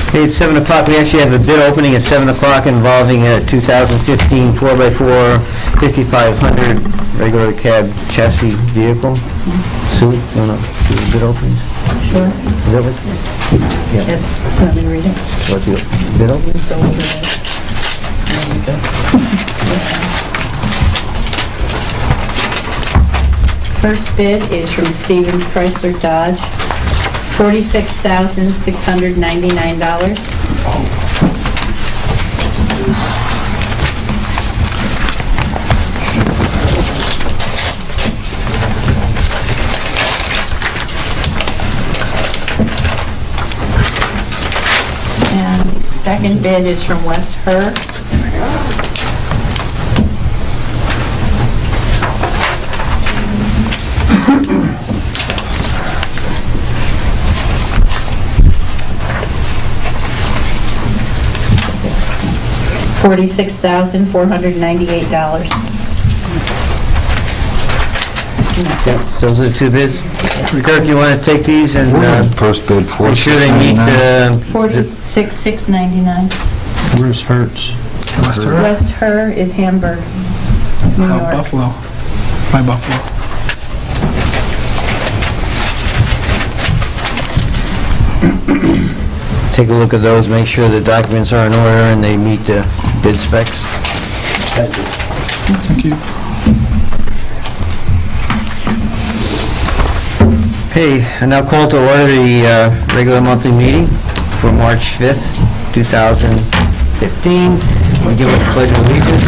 Hey, it's 7 o'clock. We actually have a bid opening at 7 o'clock involving a 2015 4x4 5500 regular cab chassis vehicle. Sue, you want to do the bid opening? Sure. Is that what? Yeah. Yes. Let me read it. What's the bid opening? First bid is from Stevens Chrysler Dodge, $46,699. And the second bid is from West Her. $46,498. Those are the two bids? Kirk, you want to take these and First bid, make sure they meet the... $46,699. Where's Hertz? West Her is Hamburg, New York. Buffalo. By Buffalo. Take a look at those, make sure the documents are in order and they meet the bid specs. Thank you. Okay, I now call to order the regular monthly meeting for March 5th, 2015. We give a pledge of allegiance.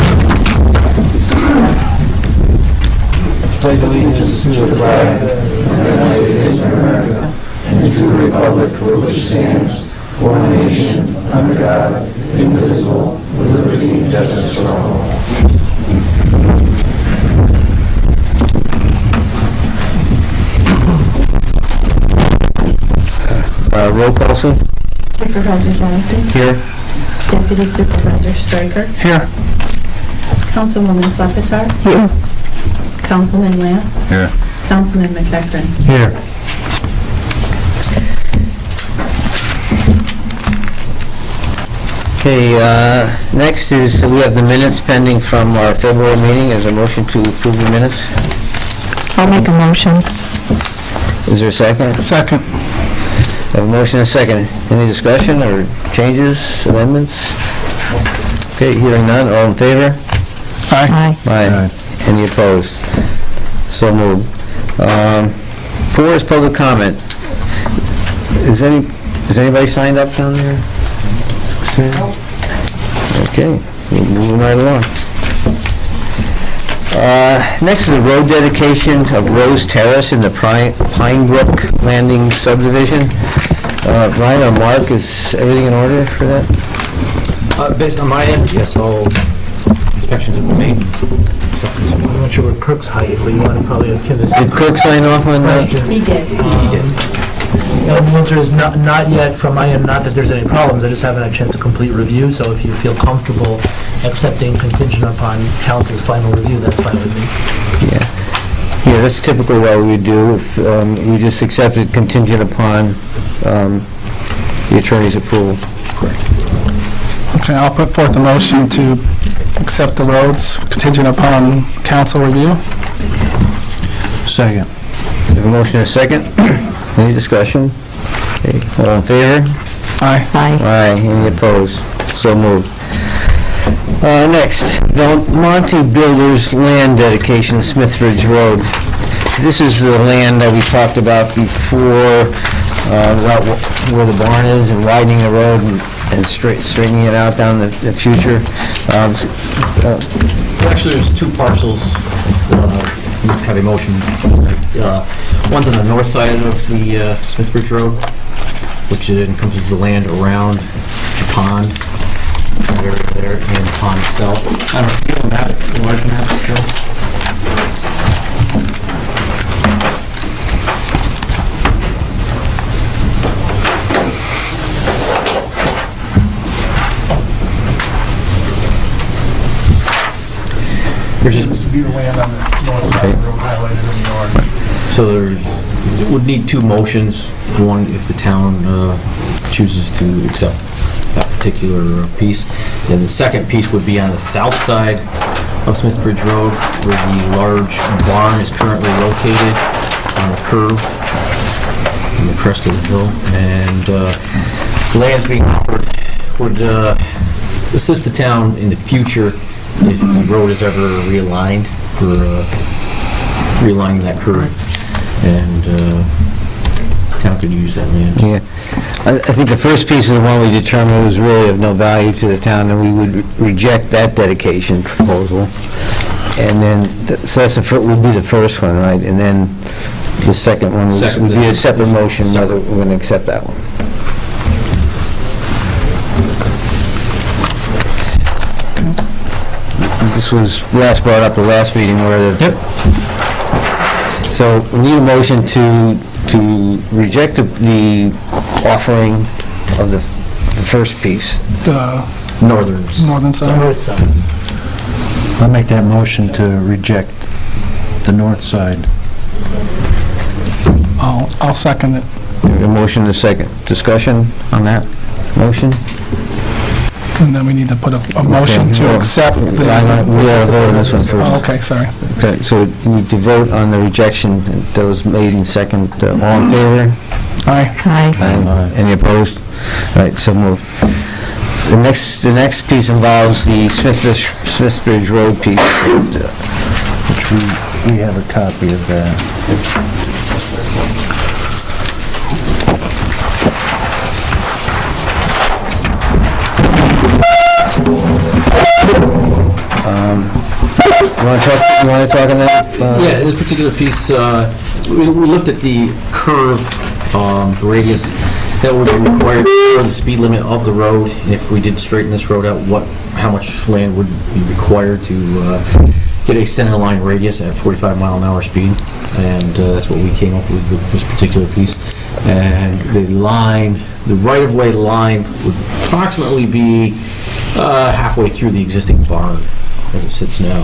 Pledge allegiance to the flag of the United States of America and to the republic for which it stands, one nation, under God, indivisible, with liberty and justice for all. Roll call, sir. Supervisor Johnson. Here. Deputy Supervisor Stryker. Here. Councilwoman Flepitar. Here. Councilman Lamb. Here. Councilman McEachran. Here. Okay, next is, we have the minutes pending from our February meeting. There's a motion to approve the minutes. I'll make a motion. Is there a second? Second. I have a motion and a second. Any discussion or changes, amendments? Okay, hearing none, all in favor? Aye. Aye. Any opposed? So moved. 4 is public comment. Is anybody signed up down there? Okay, we're moving right along. Next is the road dedication of Rose Terrace in the Pine Brook Landing subdivision. Ryan or Mark, is everything in order for that? Based on my end, yes, all inspections have been made. I'm not sure what Kirk's height, but you want to probably ask him this Did Kirk sign off on that? question. He did. The answer is not yet from my end, not that there's any problems, I just haven't had a chance to complete review, so if you feel comfortable accepting contingent upon council's final review, that's fine with me. Yeah, that's typically what we do. If, we just accept it contingent upon the attorney's approval. Okay, I'll put forth a motion to accept the roads contingent upon council review. Second. We have a motion and a second. Any discussion? Okay, all in favor? Aye. Aye. Aye. Any opposed? So moved. Next, Del Monte Builders land dedication, Smithridge Road. This is the land that we talked about before, about where the barn is and widening the road and straightening it out down the future. Actually, there's 2 parcels have a motion. One's on the north side of the Smithbridge Road, which encompasses the land around the pond, that area there, and the pond itself. I don't know, do you have a map, a large map, Joe? There's just Be land on the north side of the road highlighted in the orange. So there, it would need 2 motions. One, if the town chooses to accept that particular piece. Then the second piece would be on the south side of Smithbridge Road, where the large barn is currently located on the curve on the crest of the hill. And lands being offered would assist the town in the future if the road is ever realigned for realigning that curve, and town could use that land. Yeah. I think the first piece is the one we determined was really of no value to the town, and we would reject that dedication proposal. And then, so that's would be the first one, right? And then the second one would be a separate motion, whether we're going to accept that one. This was last brought up the last meeting where the... So we need a motion to reject the offering of the first piece. The Northern side. North side. I'll make that motion to reject the north side. I'll second it. A motion and a second. Discussion on that motion? And then we need to put a motion to accept the... We gotta vote on this one Oh, first. okay, sorry. Okay, so we need to vote on the rejection that was made in second. All in favor? Aye. Aye. Aye. Any opposed? All right, so moved. The next piece involves the Smithbridge Road piece. Which we have a copy of that. You want to talk on that? Yeah, this particular piece, we looked at the curve, the radius that would be required for the speed limit of the road. If we did straighten this road out, how much land would be required to get a center line radius at 45-mile-an-hour speed? And that's what we came up with this particular piece. And the right-of-way line would approximately be halfway through the existing barn as it sits now.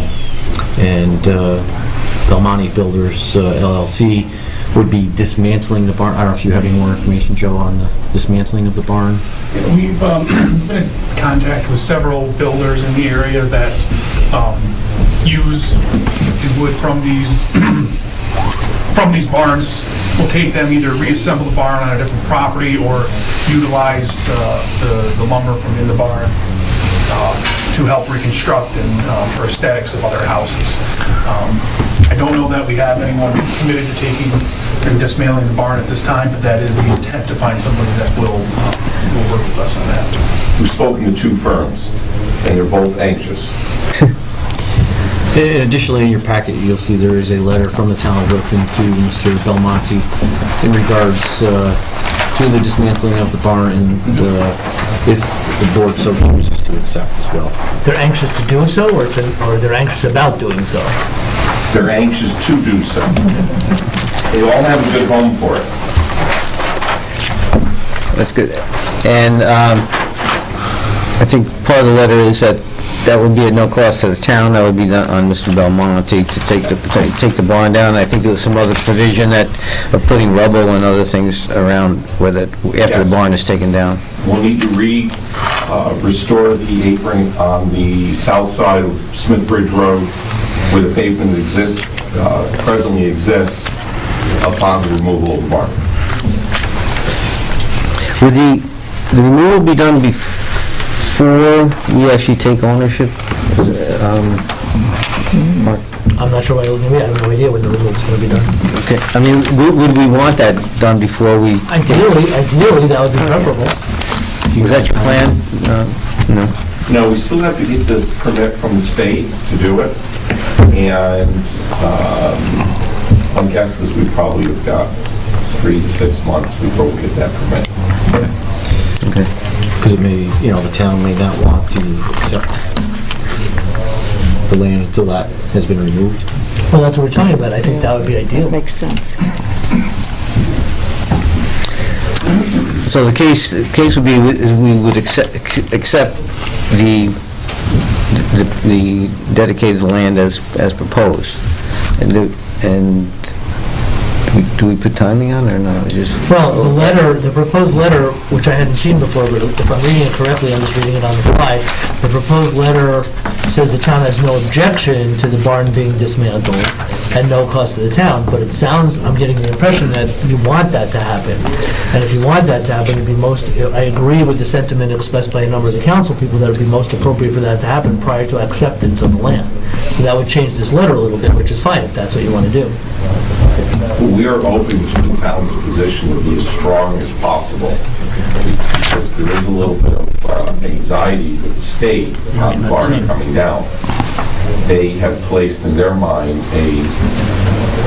And Belmonte Builders LLC would be dismantling the barn. I don't know if you have any more information, Joe, on the dismantling of the barn? We've been in contact with several builders in the area that use the wood from these barns. We'll take them, either reassemble the barn on a different property or utilize the lumber from in the barn to help reconstruct and for aesthetics of other houses. I don't know that we have anyone committed to taking and dismantling the barn at this time, but that is the intent, to find somebody that will work with us on that. We've spoken to two firms, and they're both anxious. And additionally, in your packet, you'll see there is a letter from the town of Wilton to Mr. Belmonte in regards to the dismantling of the barn, and if the board so chooses to accept as well. They're anxious to do so, or they're anxious about doing so? They're anxious to do so. They all have a good home for it. That's good. And I think part of the letter is that would be at no cost to the town. That would be done on Mr. Belmonte to take the barn down. I think there's some other provision that of putting rubble and other things around where after the barn is taken down. We'll need to restore the apron on the south side of Smithbridge Road where the pavement presently exists upon the removal of the barn. Would the removal be done before we actually take ownership? Mark? I'm not sure why you're looking at me. I have no idea when the removal's going to be done. Okay, I mean, would we want that done before we... Ideally, that would be preferable. Was that your plan? No. No, we still have to get the permit from the state to do it, and my guess is we probably have got 3 to 6 months before we get that permit. Okay. Because it may, the town may not want to accept the land until that has been removed. Well, that's what we're talking about. I think that would be ideal. Makes sense. So the case would be, we would accept the dedicated land as proposed, and Do we put timing on it or not? Just Well, the proposed letter, which I hadn't seen before, but if I'm reading it correctly, I'm just reading it on the fly. The proposed letter says the town has no objection to the barn being dismantled at no cost to the town, but it sounds, I'm getting the impression that you want that to happen. And if you want that to happen, I agree with the sentiment expressed by a number of the council people that it would be most appropriate for that to happen prior to acceptance of the land. So that would change this letter a little bit, which is fine if that's what you want to do. We are hoping to the town's position to be as strong as possible, because there is a little bit of anxiety with the state on the barn coming down. They have placed in their mind a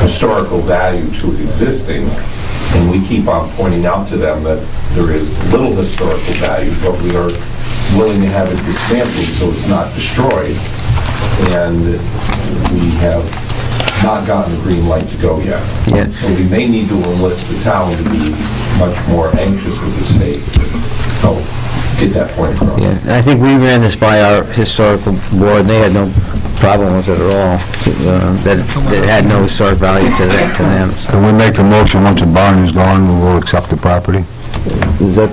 historical value to it existing, and we keep on pointing out to them that there is little historical value, but we are willing to have it dismantled so it's not destroyed. And we have not gotten the green light to go yet. Yeah. So we may need to enlist the town to be much more anxious with the state to help get that point across. Yeah, I think we ran this by our historical board, and they had no problem with it at all. That it had no historic value to them. So Can we make the motion, once the barn is gone, we will accept the property? is that,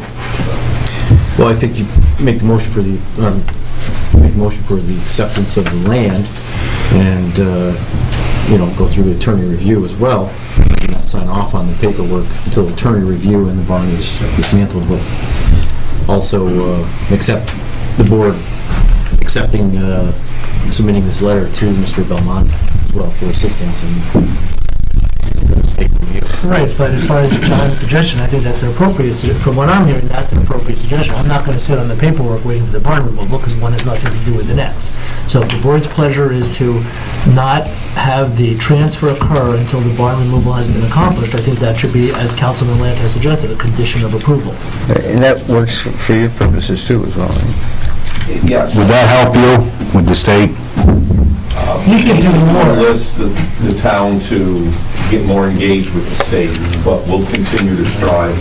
Well, I think you make the motion for the, acceptance of the land, and, go through the attorney review as well, and not sign off on the paperwork until attorney review and the barn is dismantled, but also accept the board accepting, submitting this letter to Mr. Belmont as well for assistance in the state review. Right, but as far as John's suggestion, I think that's an appropriate, from what I'm hearing, that's an appropriate suggestion. I'm not going to sit on the paperwork waiting for the barn removal, because one has nothing to do with the next. So if the board's pleasure is to not have the transfer occur until the barn removal has been accomplished, I think that should be, as Councilman Land has suggested, a condition of approval. and that works for your purposes too as well, right? Yes. Would that help you with the state? You can do more. Enlist the town to get more engaged with the state, but we'll continue to strive,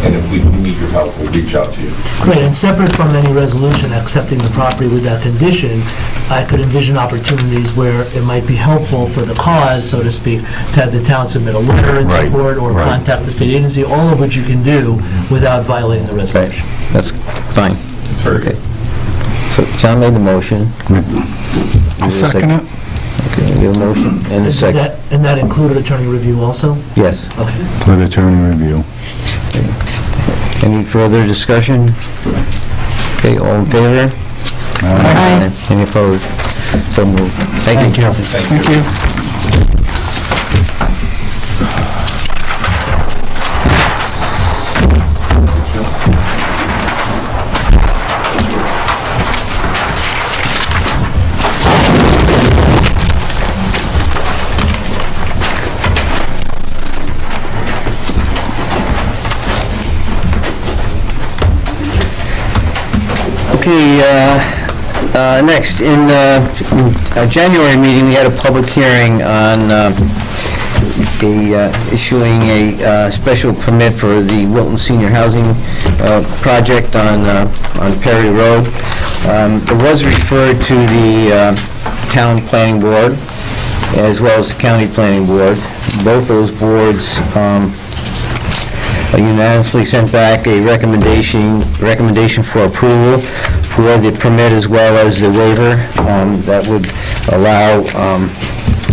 and if we do need your help, we'll reach out to you. Great, and separate from any resolution accepting the property with that condition, I could envision opportunities where it might be helpful for the cause, so to speak, to have the town submit a letter in Right, support or right. contact the state agency, all of which you can do without violating the resolution. That's fine. It's very good. So John made the motion. I'll second it. Okay, you have a motion and a second. And that included attorney review also? Yes. Okay. With attorney review. Any further discussion? Okay, all in favor? Aye. Any opposed? So moved. Thank you. Thank you. Okay, next, in our January meeting, we had a public hearing on issuing a special permit for the Wilton Senior Housing project on Perry Road. It was referred to the Town Planning Board as well as the County Planning Board. Both those boards unanimously sent back a recommendation for approval for the permit as well as the waiver that would allow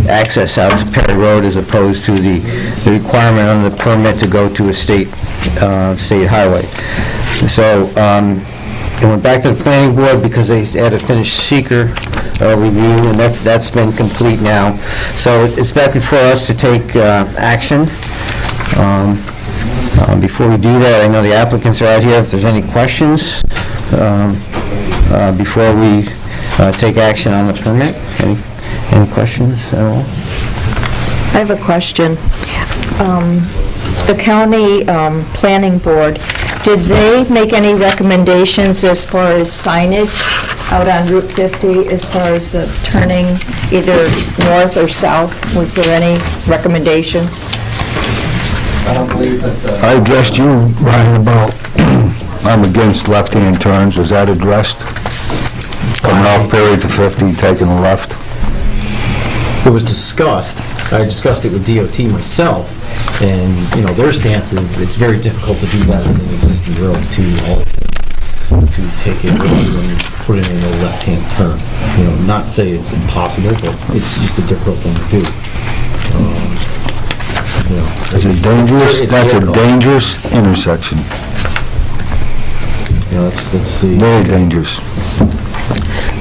access out to Perry Road as opposed to the requirement on the permit to go to a state highway. So it went back to the planning board because they had to finish seeker review, and that's been complete now. So it's back before us to take action. Before we do that, I know the applicants are out here. If there's any questions before we take action on the permit, any questions at all? I have a question. The county planning board, did they make any recommendations as far as signage out on Route 50, as far as turning either north or south? Was there any recommendations? I addressed you, Ryan, about, I'm against left-hand turns. Was that addressed? Coming off Perry to 50, taking a left? It was discussed, I discussed it with DOT myself, and, you know, their stance is it's very difficult to do that with an existing road to take it and put it in a left-hand turn. You know, not to say it's impossible, but it's just a difficult thing to do. You know, Is it dangerous? it's That's a difficult. dangerous intersection, You know, let's see. very dangerous.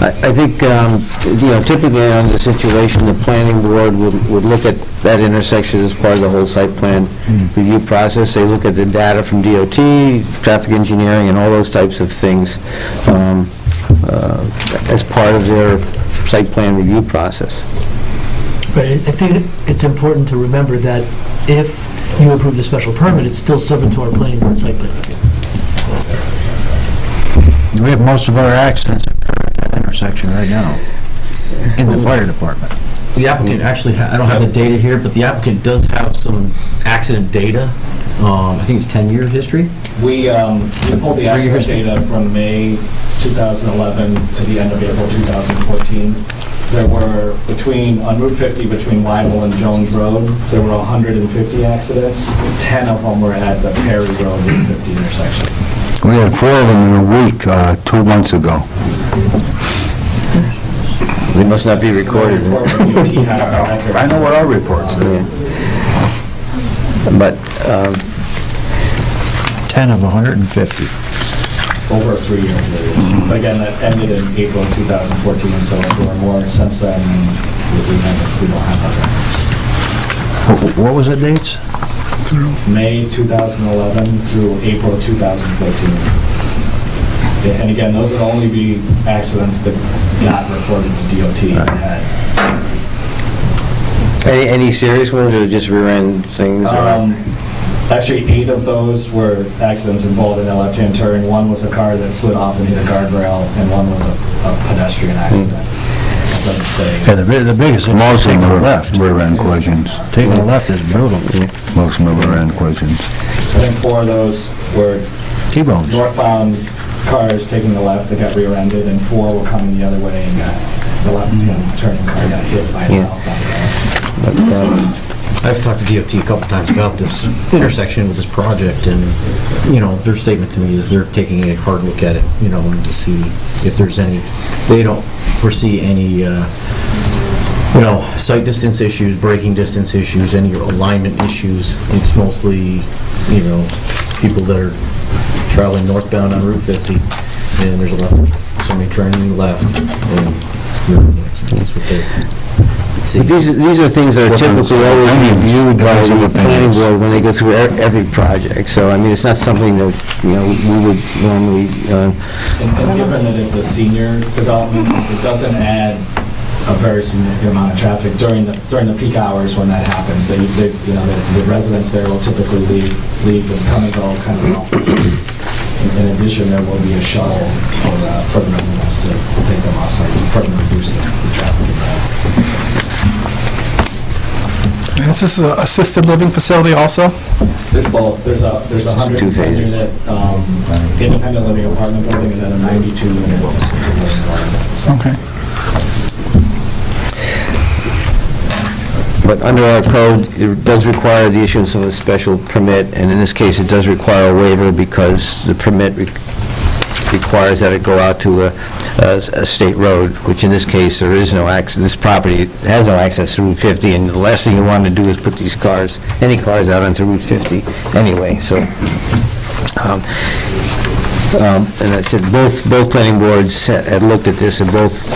I think, you know, typically on the situation, the planning board would look at that intersection as part of the whole site plan review process. They look at the data from DOT, traffic engineering, and all those types of things as part of their site plan review process. But I think it's important to remember that if you approve the special permit, it's still subject to our planning board site plan review. We have most of our accidents at that intersection right now in the fire department. The applicant actually, I don't have the data here, but the applicant does have some accident data. I think it's 10-year history. We pulled the accident data from May 2011 to the end of April 2014. There were, on Route 50, between Weimel and Jones Road, there were 150 accidents. 10 of them were at the Perry Road Route 50 intersection. We had 4 of them in a week, 2 months ago. They must not be recorded. I know what our reports say. But, 10 of 150. Over a 3-year period. But again, that ended in April 2014, so if there were more since then, we don't have that. What was the dates? May 2011 through April 2014. Yeah, and again, those would only be accidents that got reported to DOT. any serious ones, or just rear-end things? or- Actually, 8 of those were accidents involved in a left-hand turn. 1 was a car that slid off and hit a guardrail, and 1 was a pedestrian accident. It doesn't say. Yeah, the biggest is Most of taking them the were left. rear-end collisions. Taking the left is brutal. Most of them were rear-end collisions. I think 4 of those were T-bones. northbound cars taking the left that got rear-ended, and 4 were coming the other way and got the left-hand turning car got hit by itself. I've talked to DOT a couple times about this intersection with this project, and, you know, their statement to me is they're taking a hard look at it, you know, and to see if there's any, they don't foresee any, you know, sight distance issues, braking distance issues, any alignment issues. It's mostly, you know, people that are traveling northbound on Route 50, and there's a left, somebody turning left, and that's what they see. But these are things that are typically always reviewed by the planning board when they go through every project. So, I mean, it's not something that, you know, we would normally, And given that it's a senior development, it doesn't add a very significant amount of traffic during the peak hours when that happens. They you know, the residents there will typically leave and come and go kind of often. In addition, there will be a shuttle for the residents to take them off-site to further reduce the traffic impact. And is this an assisted living facility also? There's both. There's a 110-unit independent living apartment building and then a 92-unit assisted living building. That's the same. Okay. but under our code, it does require the issuance of a special permit, and in this case, it does require a waiver because the permit requires that it go out to a state road, which in this case, there is no access, this property has no access to Route 50, and the last thing you want to do is put these cars, any cars out onto Route 50 anyway, so. And I said, both planning boards had looked at this and both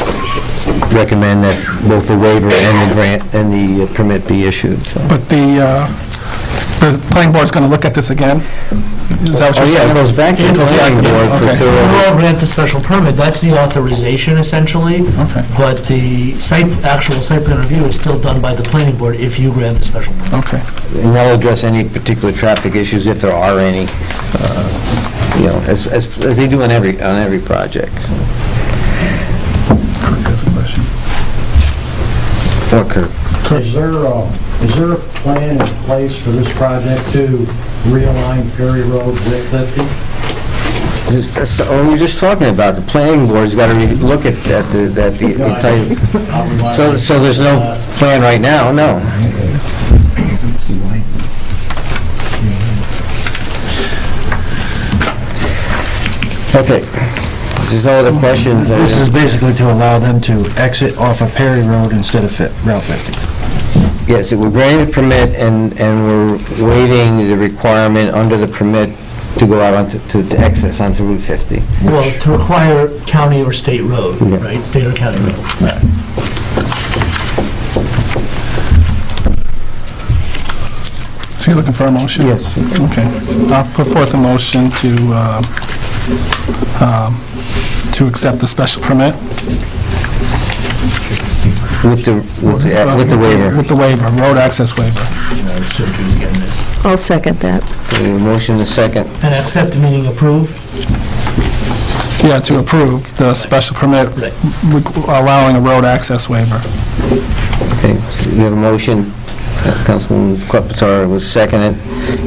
recommend that both the waiver and the grant and the permit be issued, so. But the planning board's going to look at this again? Is that what you're saying? It goes back to the planning board for Okay. thorough. We'll grant the special permit, that's the authorization essentially. Okay. But the actual site plan review is still done by the planning board if you grant the special permit. Okay. And they'll address any particular traffic issues, if there are any, you know, as they do on every project. Kirk has a question. Or Kirk. Is there a plan in place for this project to realign Perry Road with 50? That's what we were just talking about. The planning board's got to look at the entire, so there's no plan right now? No. Okay. If there's no other questions. This is basically to allow them to exit off of Perry Road instead of Route 50. Yes, we're granting the permit, and we're waiving the requirement under the permit to go out onto, to access onto Route 50. Well, to require county or state road, Yeah. right? State or county road. So you're looking for a motion? Yes. Okay. I'll put forth a motion to accept the special permit. With the waiver. With the waiver, road access waiver. I'll second that. Motion is second. And accept meaning approve? Yeah, to approve the special permit allowing a road access waiver. Okay, so we have a motion. Councilman Klepetar was seconded.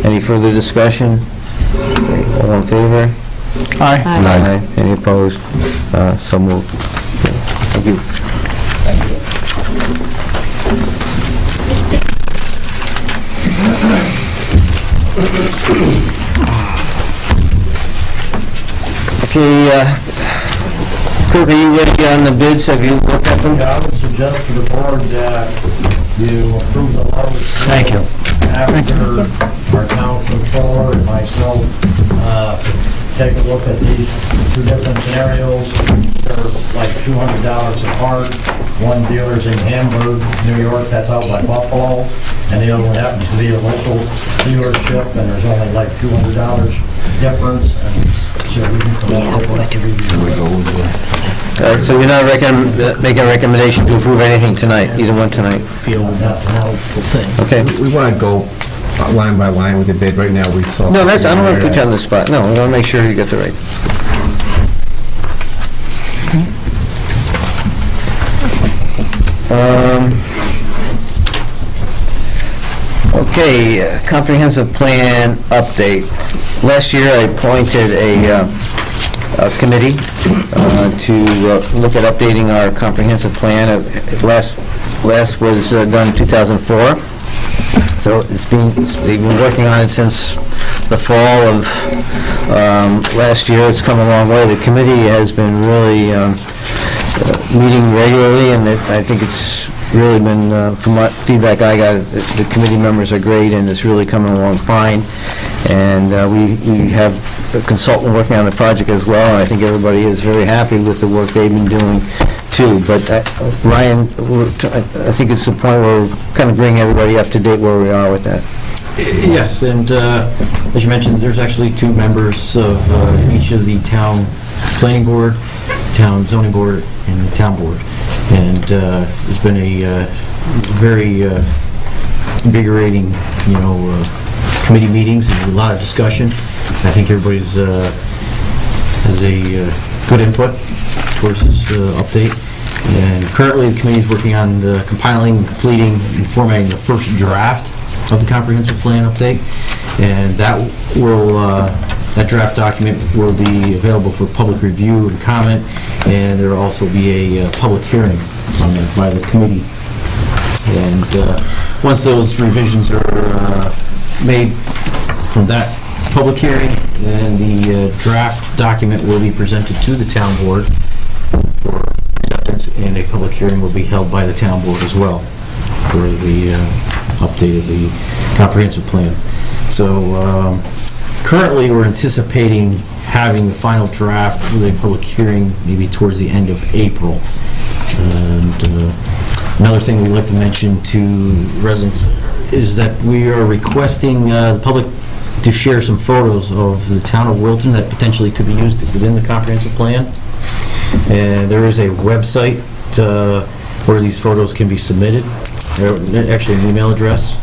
Any further discussion? Okay, all in favor? Aye. Aye. Any opposed? So moved. Okay, thank you. Okay, Kirk, are you ready on the bids? Have you looked at them? Yeah, I would suggest to the board that you approve the lowest. Thank you. After our town controller and myself take a look at these two different scenarios. They're like $200 apart. One dealer's in Hamburg, New York, that's out by Buffalo, and the other one happens to be a local dealership, and there's only like $200 difference. And so we can come up with what to review. All right, so you're not making a recommendation to approve anything tonight, either one tonight? Feel that's an helpful thing. Okay. We want to go line by line with the bid. Right now, we saw... No, that's, I don't want to put you on the spot. No, I want to make sure you get the right. Okay, comprehensive plan update. Last year, I appointed a committee to look at updating our comprehensive plan. Last was done in 2004. So they've been working on it since the fall of last year. It's come a long way. The committee has been really meeting regularly, and I think it's really been, from what feedback I got, the committee members are great, and it's really coming along fine. And we have a consultant working on the project as well, and I think everybody is very happy with the work they've been doing too. But Ryan, I think it's the point where we're kind of bringing everybody up to date where we are with that. Yes, and as you mentioned, there's actually two members of each of the town planning board, town zoning board, and the town board. And it's been a very invigorating, committee meetings and a lot of discussion. I think everybody's has a good input towards this update. And currently, the committee is working on compiling, completing, and formatting the first draft of the comprehensive plan update. And that draft document will be available for public review and comment, and there will also be a public hearing on that by the committee. And once those revisions are made from that public hearing, then the draft document will be presented to the town board for acceptance, and a public hearing will be held by the town board as well for the update of the comprehensive plan. So currently, we're anticipating having the final draft with a public hearing maybe towards the end of April. And another thing we'd like to mention to residents is that we are requesting the public to share some photos of the town of Wilton that potentially could be used within the comprehensive plan. And there is a website where these photos can be submitted. Actually, an email address.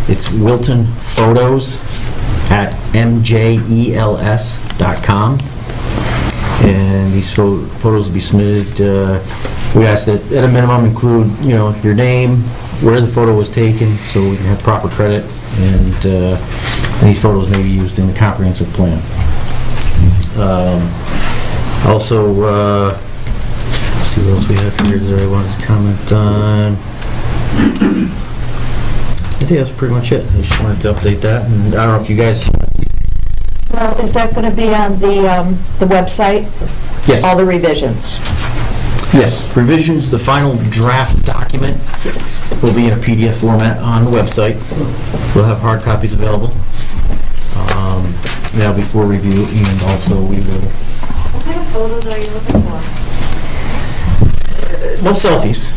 It's wiltonphotos@mjels.com. And these photos will be submitted. We ask that at a minimum include, your name, where the photo was taken, so we can have proper credit, and these photos may be used in the comprehensive plan. Also, let's see what else we have here that I wanted to comment on. I think that's pretty much it. I just wanted to update that, and I don't know if you guys... Well, is that going to be on the website? Yes. All the revisions? Yes, revisions, the final draft document will be in a PDF format on the website. We'll have hard copies available. That'll be for review, and also we will... What kind of photos are you looking for? No selfies.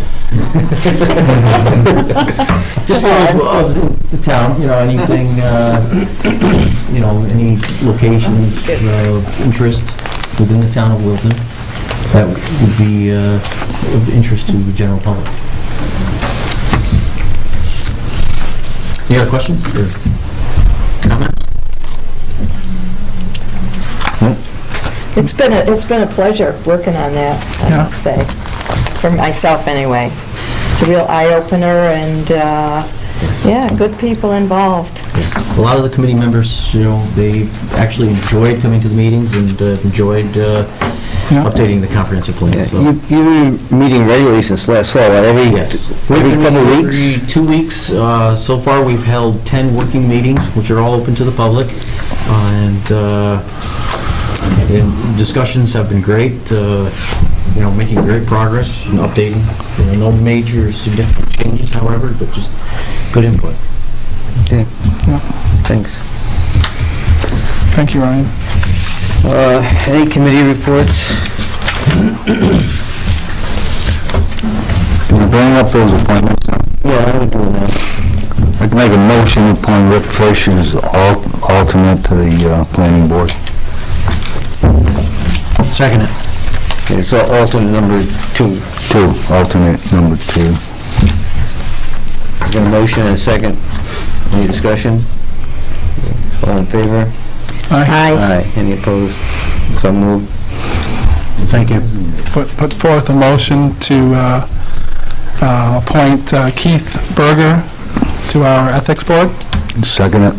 Just photos of the town, anything, any locations of interest within the town of Wilton that would be of interest to the general public. Any other questions or comments? It's been a pleasure working on that, I must say, for myself anyway. It's a real eye-opener and, yeah, good people involved. A lot of the committee members, they've actually enjoyed coming to the meetings and enjoyed updating the comprehensive plan. So. You've been meeting regularly since last fall, right? Every couple of weeks? Every 2 weeks. So far, we've held 10 working meetings, which are all open to the public. And discussions have been great, making great progress and updating. No major significant changes, however, but just good input. Okay. Thanks. Thank you, Ryan. Any committee reports? Can we bring up those appointments? Yeah, I would do that. I can make a motion to appoint Rick Fish as alternate to the planning board. Second it. Okay, so alternate number 2. Alternate number 2. Got a motion and a second. Any discussion? All in favor? Aye. Any opposed? So moved. Thank you. Put forth a motion to appoint Keith Berger to our ethics board. Second it.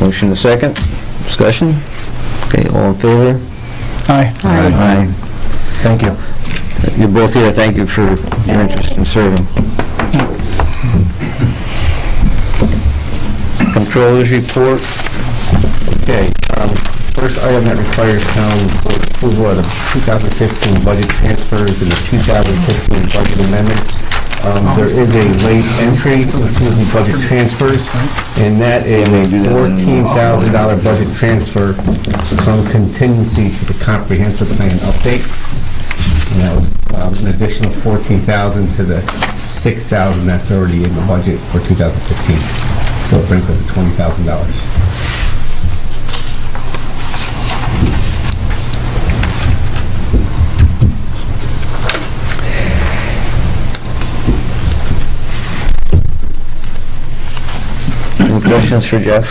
Motion and a second. Discussion? Okay, all in favor? Aye. Aye. Thank you. You're both here. Thank you for your interest in serving. Controllers report. Okay, first item that requires town board approval are the 2015 budget transfers and the 2015 budget amendments. There is a late entry into the budget transfers, and that is a $14,000 budget transfer from contingency to the comprehensive plan update. And that was an additional $14,000 to the $6,000 that's already in the budget for 2015. So it brings it to $20,000. Any questions for Jeff?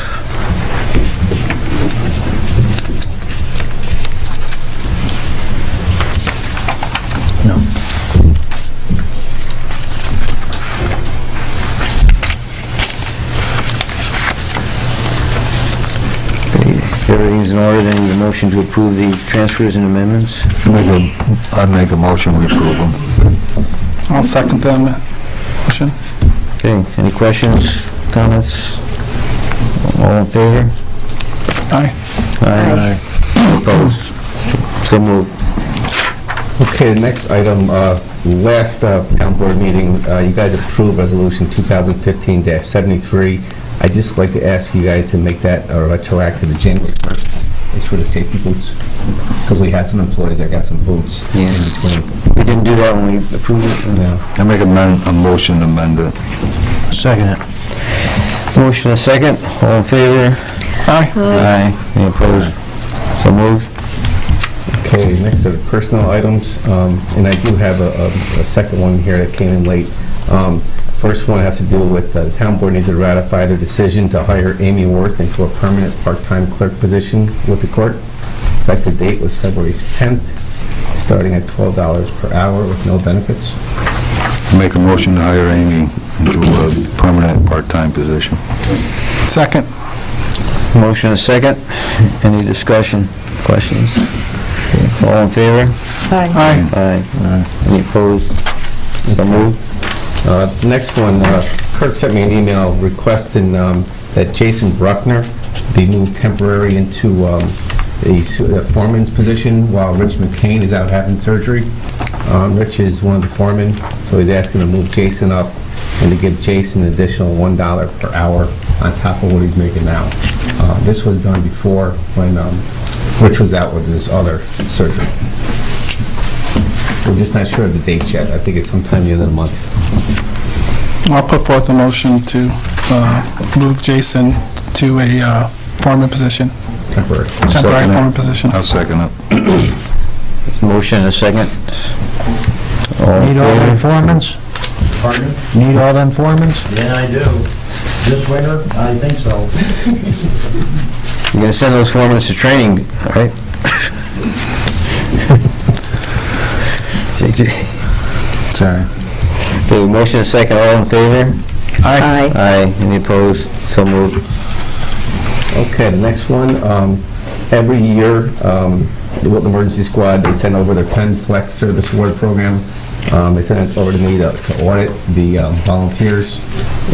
No. Everything's in order, then the motion to approve the transfers and amendments? I'd make a motion we approve them. I'll second the motion. Okay, any questions, comments? All in favor? Aye. Aye. Opposed? So moved. Okay, the next item, last town board meeting, you guys approved resolution 2015-73. I'd just like to ask you guys to make that retroactive to January 1st. It's for the safety boots, because we had some employees that got some boots in between. We didn't do that when we approved it? No. I make a motion to amend it. Second it. Motion and a second, all in favor? Aye. Aye. Any opposed? So moved. Okay, next are the personnel items, and I do have a second one here that came in late. First one has to do with the town board needs to ratify their decision to hire Amy Worth into a permanent part-time clerk position with the court. Effective date was February 10th, starting at $12 per hour with no benefits. Make a motion to hire Amy into a permanent part-time position. Second. Motion and a second. Any discussion? Questions? Okay, all in favor? Aye. Aye. Any opposed? So moved. Next one, Kirk sent me an email requesting that Jason Bruckner be moved temporary into a foreman's position while Rich McCain is out having surgery. Rich is one of the foremen, so he's asking to move Jason up and to give Jason an additional $1 per hour on top of what he's making now. This was done before when Rich was out with his other surgery. We're just not sure of the dates yet. I think it's sometime the end of the month. I'll put forth a motion to move Jason to a foreman position, Temporary. temporary foreman position. I'll second it. It's a motion and a second. All in Need all them favor? foremans? Pardon? Need all them foremans? Yeah, I do. This winter? I think so. You're gonna send those foremen to training, all right? Sorry. Okay, motion and a second, all in favor? Aye. Aye. Any opposed? So moved. Okay, the next one, every year, the Wilton Emergency Squad, they send over their Penn Flex Service Award Program. They send it over to me to audit the volunteers,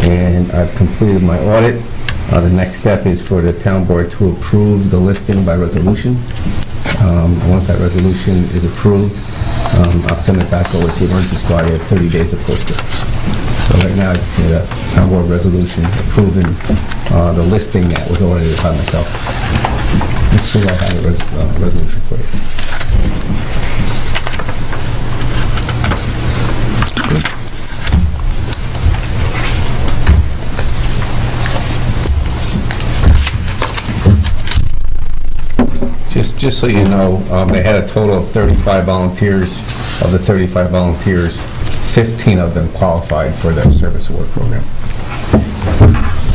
and I've completed my audit. The next step is for the town board to approve the listing by resolution. Once that resolution is approved, I'll send it back over to the emergency squad. They have 30 days to post it. So right now, I just need a town board resolution approving the listing that was audited by myself. Let's see, I'll have a resolution for you. Just so you know, they had a total of 35 volunteers. Of the 35 volunteers, 15 of them qualified for the service award program.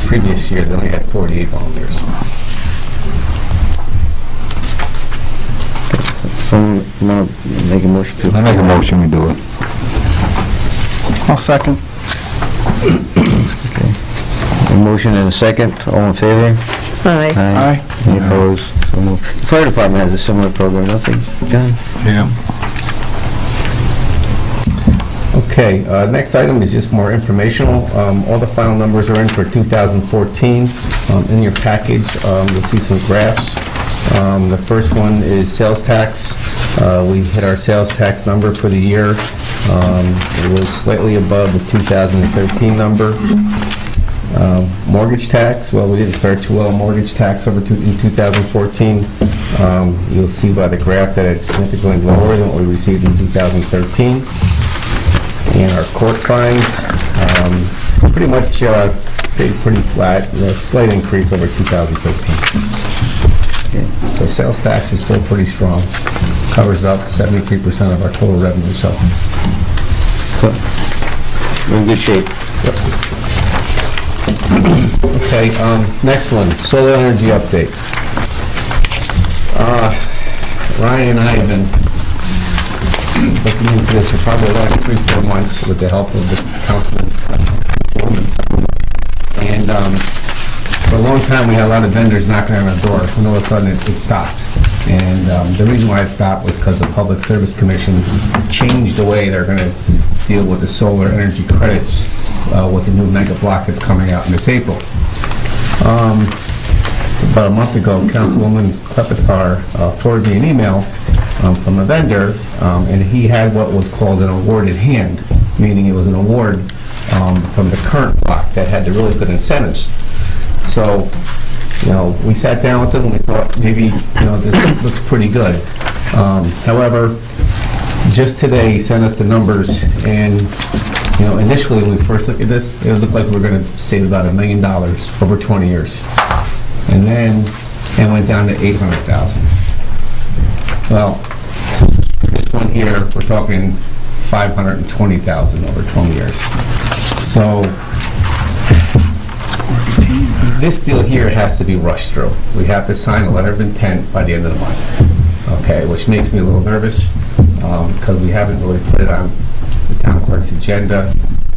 Previous year, they only had 48 volunteers. Someone want to make a motion to? I make a motion, we do it. I'll second. A motion and a second, all in favor? Aye. Aye. Any opposed? So moved. The fire department has a similar program, don't they, John? Yeah. Okay, next item is just more informational. All the final numbers are in for 2014. In your package, you'll see some graphs. The first one is sales tax. We hit our sales tax number for the year. It was slightly above the 2013 number. Mortgage tax, well, we didn't fare too well on mortgage tax in 2014. You'll see by the graph that it's significantly lower than what we received in 2013. And our court fines pretty much stayed pretty flat, a slight increase over 2013. So sales tax is still pretty strong, covers about 73% of our total revenue, so. We're in good shape. Okay, next one, solar energy update. Ryan and I have been looking into this for probably the last 3-4 months with the help of the councilman. And for a long time, we had a lot of vendors knocking on our door, and all of a sudden it stopped. And the reason why it stopped was because the Public Service Commission changed the way they're going to deal with the solar energy credits with the new mega block that's coming out in this April. About a month ago, Councilwoman Klepetar forwarded me an email from a vendor, and he had what was called an award in hand, meaning it was an award from the current block that had the really good incentives. So, we sat down with them and we thought maybe, this looks pretty good. However, just today he sent us the numbers, and initially when we first looked at this, it looked like we were going to save about $1 million over 20 years. And then it went down to $800,000. Well, this one here, we're talking $520,000 over 20 years. So this deal here has to be rushed through. We have to sign a letter of intent by the end of the month, okay, which makes me a little nervous because we haven't really put it on the town clerk's agenda,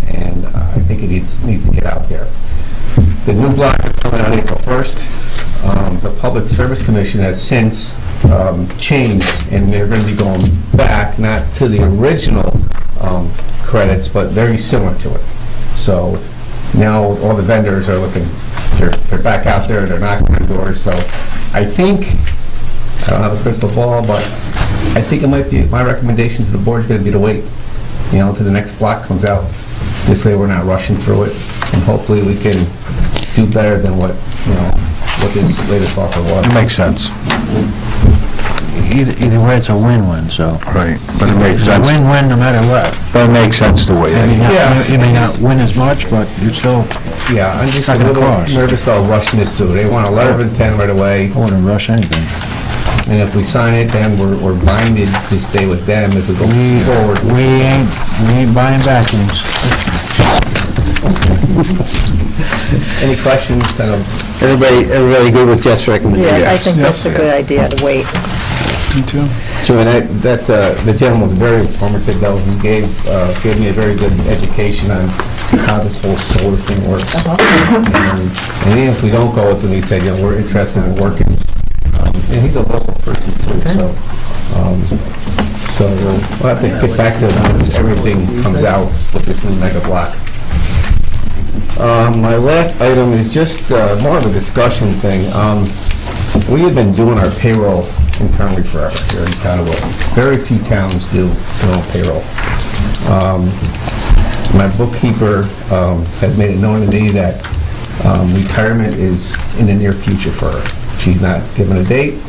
and I think it needs to get out there. The new block is coming out April 1st. The Public Service Commission has since changed, and they're going to be going back, not to the original credits, but very similar to it. So now all the vendors are looking, they're back out there, they're knocking on doors, so I think, I don't have a crystal ball, but I think it might be, my recommendation to the board is going to be to wait, till the next block comes out. This way we're not rushing through it, and hopefully we can do better than what this latest offer was. It makes sense. Either way, it's a win-win, so. Right, but it makes It's a sense, win-win no matter what. but it makes sense to wait. You may not win as much, but you're still, Yeah, I'm just a Not gonna little cost. nervous about rushing this through. They want a letter of intent right away, I wouldn't rush anything. and if we sign it, then we're binded to stay with them if we go forward. We ain't buying vacuums. Any questions? Everybody good with Jeff's recommendation? Yeah, I think that's a good idea to wait. Me too. Jimmy, the gentleman was very informative, though. He gave me a very good education on how this whole solar thing works. And even if we don't go with him, he said, we're interested in working. And he's a local person, too, so we'll have to get back to it once everything comes out with this new mega block. My last item is just more of a discussion thing. We have been doing our payroll internally forever here in town of Wilton. Very few towns do their own payroll. My bookkeeper has made it known to me that retirement is in the near future for her. She's not given a date.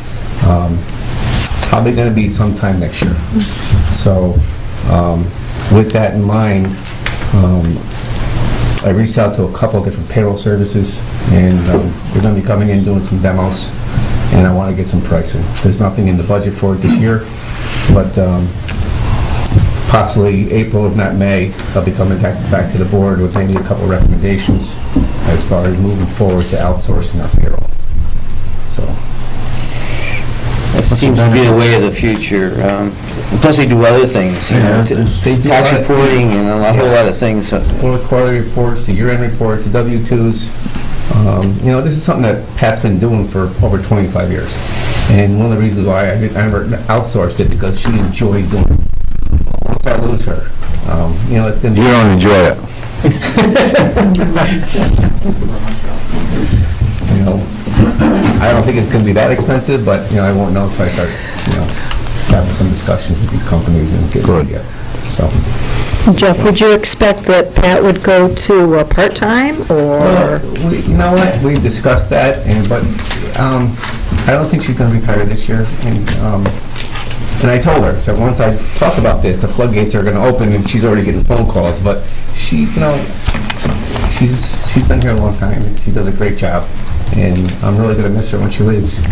Probably going to be sometime next year. So with that in mind, I reached out to a couple of different payroll services, and we're going to be coming in doing some demos, and I want to get some pricing. There's nothing in the budget for it this year, but possibly April, if not May, I'll be coming back to the board with maybe a couple recommendations as far as moving forward to outsourcing our payroll. So. That seems to be the way of the future. Plus, they do other things, They do tax a lot of- reporting and a whole lot of things. All the quarterly reports, the year-end reports, the W-2s. This is something that Pat's been doing for over 25 years. And one of the reasons why I never outsourced it, because she enjoys doing it. Once I lose her, it's going to be... You don't enjoy it. I don't think it's going to be that expensive, but, I won't know until I start, having some discussions with these companies and get it together. So, Jeff, would you expect that Pat would go to part-time, or? you know what, we discussed that, but I don't think she's going to retire this year. And I told her, so once I talk about this, the floodgates are going to open, and she's already getting phone calls, but she, she's been here a long time, and she does a great job, and I'm really going to miss her when she leaves.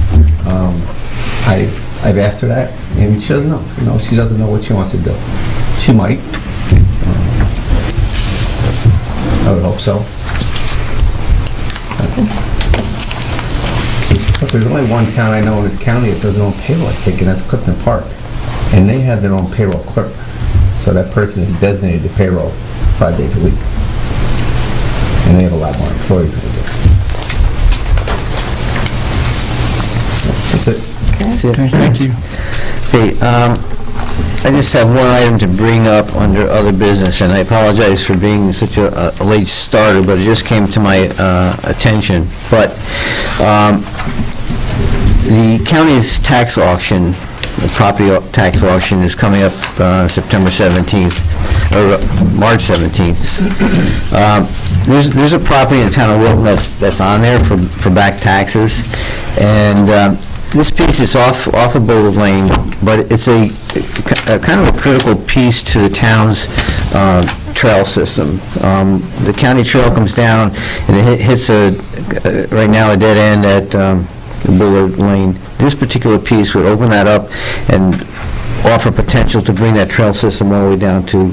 I've asked her that, and she doesn't know. She doesn't know what she wants to do. She might. I would hope so. But there's only one town I know in this county that does their own payroll, I think, and that's Clifton Park. And they have their own payroll clerk. So that person is designated to payroll 5 days a week. And they have a lot more employees than we do. That's it. That's it. Okay, thank you. Okay, I just have one item to bring up under other business, and I apologize for being such a late starter, but it just came to my attention. But the county's tax auction, the property tax auction, is coming up September 17th, or March 17th. There's a property in the town of Wilton that's on there for back taxes, and this piece is off of Boulder Lane, but it's a kind of a critical piece to the town's trail system. The county trail comes down and it hits right now a dead end at Boulder Lane. This particular piece would open that up and offer potential to bring that trail system all the way down to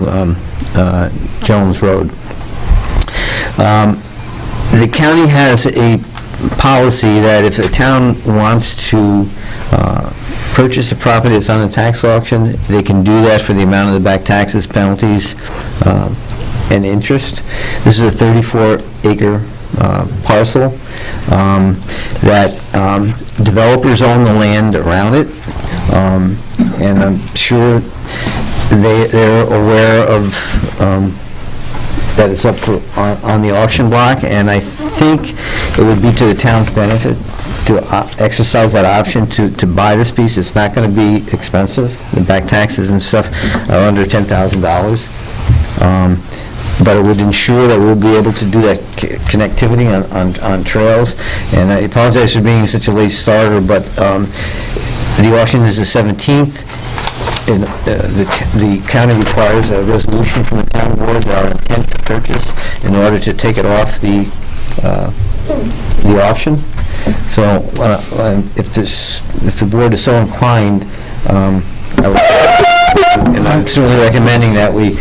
Jones Road. The county has a policy that if a town wants to purchase a property that's on the tax auction, they can do that for the amount of the back taxes, penalties, and interest. This is a 34-acre parcel that developers own the land around it, and I'm sure they're aware of that it's up for, on the auction block, and I think it would be to the town's benefit to exercise that option to buy this piece. It's not going to be expensive. The back taxes and stuff are under $10,000. But it would ensure that we'll be able to do that connectivity on trails. And I apologize for being such a late starter, but the auction is the 17th. And the county requires a resolution from the town board, our intent to purchase, in order to take it off the auction. So if the board is so inclined, and I'm certainly recommending that we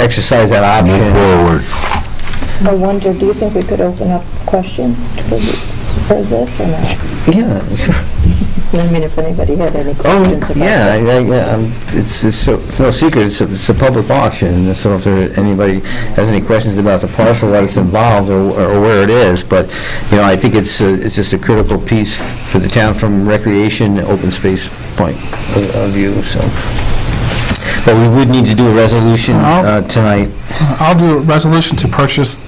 exercise that option. Move forward. I wonder, do you think we could open up questions for this or not? Yeah, sure. I mean, if anybody had any questions about it. It's no secret, it's a public auction, so if anybody has any questions about the parcel, that it's involved, or where it is, but, I think it's just a critical piece for the town from recreation, open space point of view, so. But we would need to do a resolution tonight. I'll do a resolution to purchase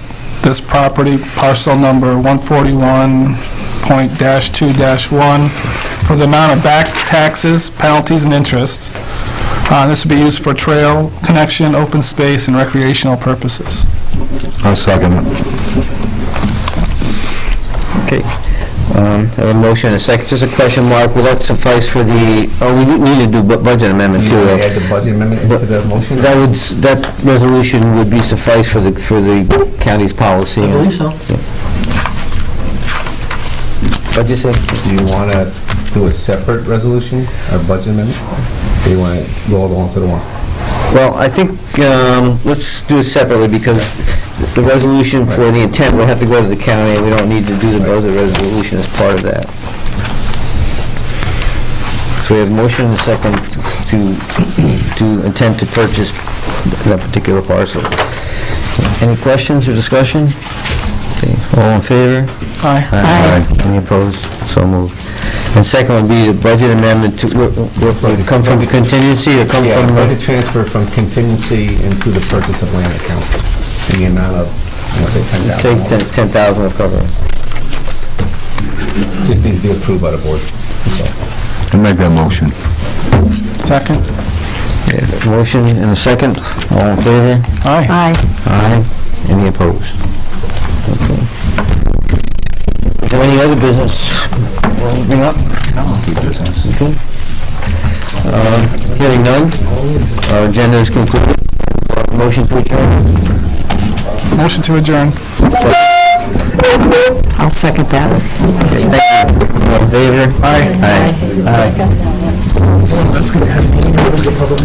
this property, parcel number 141.-2-1, for the amount of back taxes, penalties, and interest. This will be used for trail connection, open space, and recreational purposes. I'll second it. Okay. I have a motion and a second. Just a question, Mark, will that suffice for the, we need to do budget amendment You too. want to add the budget amendment into the motion? That resolution would be suffice for the county's policy. I believe so. What'd you say? Do you want to do a separate resolution, a budget amendment? Or do you want to go all into the one? Well, I think, let's do it separately, because the resolution for the intent will have to go to the county, and we don't need to do the budget resolution as part of that. So we have a motion and a second to intend to purchase that particular parcel. Any questions or discussion? Okay, all in favor? Aye. Aye. Any opposed? So moved. And second would be the budget amendment to, come from the contingency or come Yeah, from? budget transfer from contingency into the purchase of land account in the amount of, let's say, Say $10,000. 10,000 will cover it. Just needs to be approved by the board. I make that motion. Second. Okay, motion and a second. All in favor? Aye. Aye. Any opposed? Okay. Is there any other business you want to bring up? Okay. Hearing none, our agenda is concluded. Motion to adjourn. Motion to adjourn. I'll second that. Okay, thank you. All in favor? Aye. Aye. That's going to have a meeting with the public.